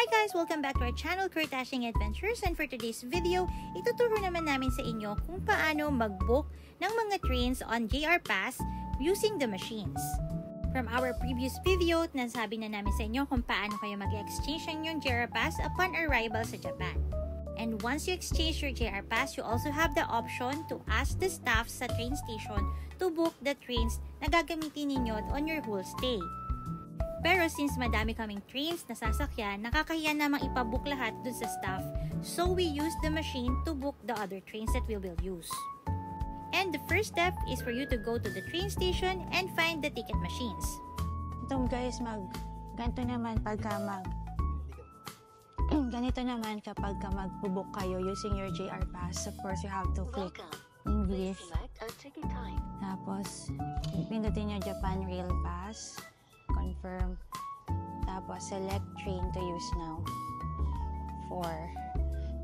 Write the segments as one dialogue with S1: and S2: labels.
S1: guys! Welcome back to our channel, Kurt Dashing Adventures, and for today's video, ituturo naman namin sa inyo kung paano mag-book ng mga trains on JR Pass using the machines. From our previous video, nasabi na namin sa inyo kung paano kayo mag-exchange ng yung JR Pass upon arrival sa Japan. And once you exchange your JR Pass, you also have the option to ask the staff sa train station to book the trains na gagamitin ninyo on your whole stay. Pero since madami kaming trains na sasakyan, nakakahiya namang ipabook lahat dun sa staff. So we use the machine to book the other trains that we will use. And the first step is for you to go to the train station and find the ticket machines.
S2: Ito guys, ganito naman ganito naman kapag mag-book kayo using your JR Pass. Of course, you have to click English. Tapos, pindutin nyo Japan Rail Pass. Confirm. Tapos, select train to use now. 4.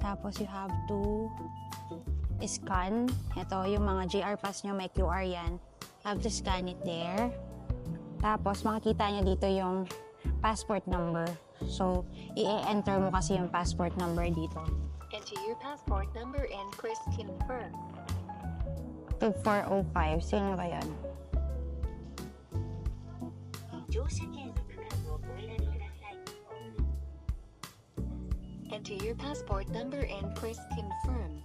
S2: Tapos, you have to scan. Ito, yung mga JR Pass nyo, may QR yan. Have to scan it there. Tapos, makikita nyo dito yung passport number. So, i-enter mo kasi yung passport number dito.
S3: Enter your passport number and press confirm.
S2: 2405. Sino ba yan?
S3: Enter your passport number and press confirm.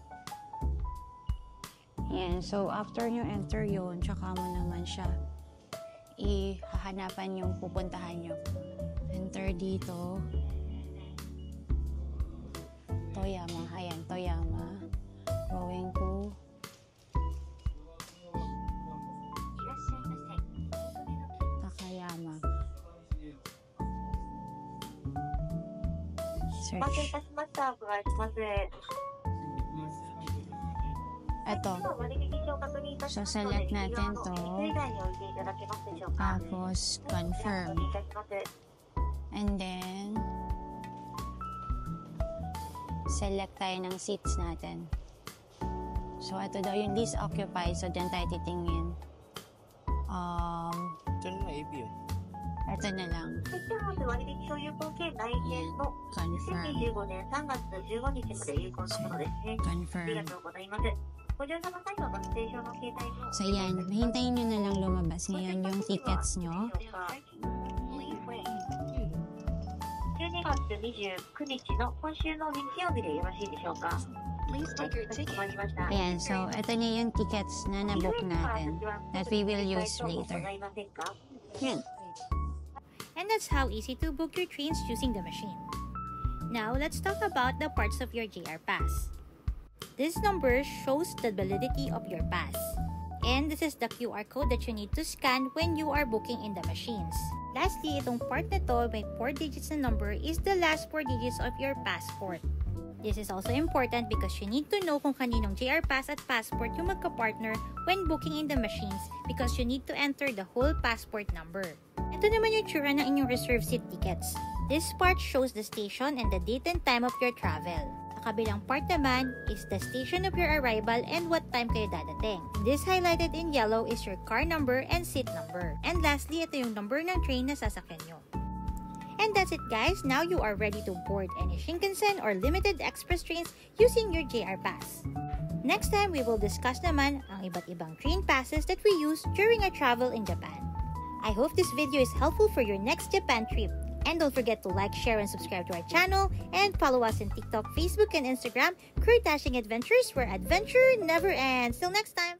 S2: Yan. So, after nyo enter yun, tsaka mo naman siya ihahanapan yung pupuntahan nyo. Enter dito. Toyama. Ayan, Toyama. Going to Takayama. Search. Ito. So, select natin to. Tapos, confirm. And then, select tayo ng seats natin. So, ito daw yung list occupied. So, dyan tayo titingin. Ito na lang. Confirm. So, yan. Hintayin nyo na lang lumabas ngayon yung tickets nyo. Ayan, so ito na yung tickets na nabook natin that we will use later. Yan.
S1: And that's how easy to book your trains using the machine. Now, let's talk about the parts of your JR Pass. This number shows the validity of your pass. And this is the QR code that you need to scan when you are booking in the machines. Lastly, itong part na to, may 4 digits na number is the last 4 digits of your passport. This is also important because you need to know kung kaninong JR Pass at passport yung magka-partner when booking in the machines because you need to enter the whole passport number. Ito naman yung tsura ng inyong reserved seat tickets. This part shows the station and the date and time of your travel. Sa kabilang part naman is the station of your arrival and what time kayo dadating. This highlighted in yellow is your car number and seat number. And lastly, ito yung number ng train na sasakyan nyo. And that's it guys, now you are ready to board any Shinkansen or limited express trains using your JR Pass. Next time, we will discuss naman ang iba't ibang train passes that we use during our travel in Japan. I hope this video is helpful for your next Japan trip. And don't forget to like, share, and subscribe to our channel, and follow us on TikTok, Facebook, and Instagram, Kurt Dashing Adventures, where adventure never ends. Till next time!